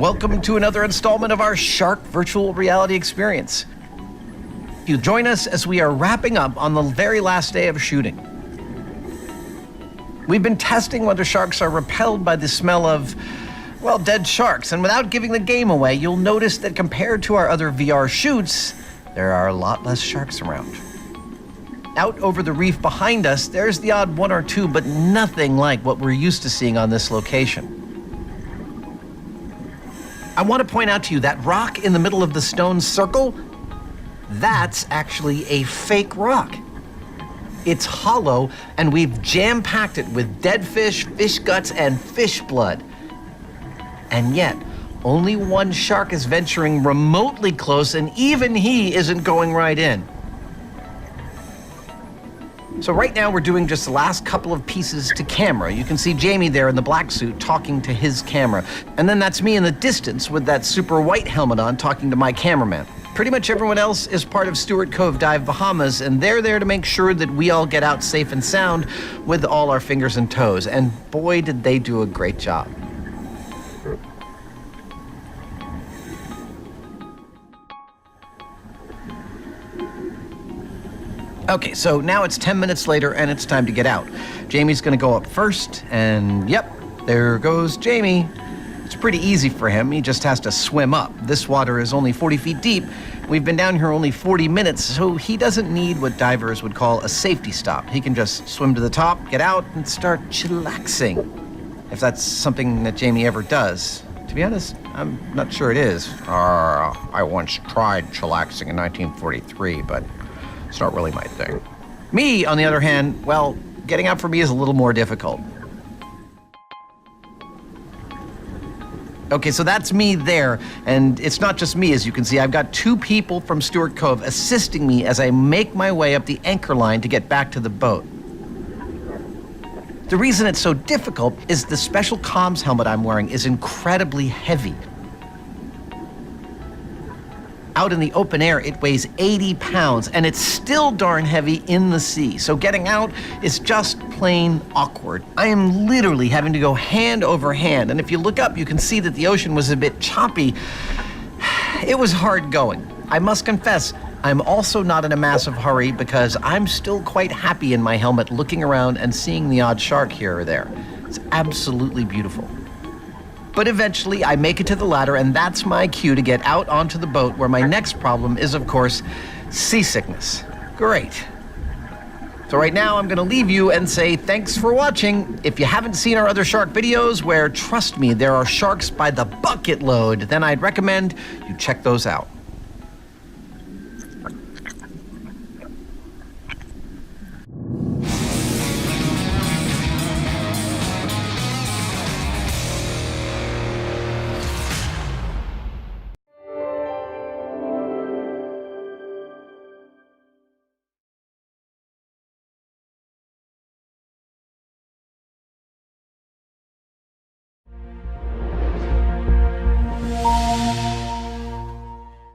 Welcome to another installment of our Shark virtual reality experience. You join us as we are wrapping up on the very last day of shooting. We've been testing whether sharks are repelled by the smell of, well, dead sharks. And without giving the game away, you'll notice that compared to our other VR shoots, there are a lot less sharks around. Out over the reef behind us, there's the odd one or two, but nothing like what we're used to seeing on this location. I want to point out to you that rock in the middle of the stone circle, that's actually a fake rock. It's hollow, and we've jam-packed it with dead fish, fish guts, and fish blood. And yet, only one shark is venturing remotely close, and even he isn't going right in. So right now we're doing just the last couple of pieces to camera. You can see Jamie there in the black suit talking to his camera. And then that's me in the distance with that super white helmet on talking to my cameraman. Pretty much everyone else is part of Stewart Cove Dive Bahamas, and they're there to make sure that we all get out safe and sound with all our fingers and toes. And boy, did they do a great job. Okay, so now it's 10 minutes later and it's time to get out. Jamie's gonna go up first, and yep, there goes Jamie. It's pretty easy for him, he just has to swim up. This water is only 40 feet deep. We've been down here only 40 minutes, so he doesn't need what divers would call a safety stop. He can just swim to the top, get out, and start chillaxing. If that's something that Jamie ever does. To be honest, I'm not sure it is. I once tried chillaxing in 1943, but it's not really my thing. Me, on the other hand, well, getting out for me is a little more difficult. Okay, so that's me there, and it's not just me, as you can see. I've got two people from Stewart Cove assisting me as I make my way up the anchor line to get back to the boat. The reason it's so difficult is the special comms helmet I'm wearing is incredibly heavy. Out in the open air, it weighs 80 pounds, and it's still darn heavy in the sea. So getting out is just plain awkward. I am literally having to go hand over hand, and if you look up, you can see that the ocean was a bit choppy. It was hard going. I must confess, I'm also not in a massive hurry because I'm still quite happy in my helmet looking around and seeing the odd shark here or there. It's absolutely beautiful. But eventually I make it to the ladder, and that's my cue to get out onto the boat, where my next problem is, of course, seasickness. Great. So right now I'm gonna leave you and say thanks for watching. If you haven't seen our other shark videos, where, trust me, there are sharks by the bucket load, then I'd recommend you check those out.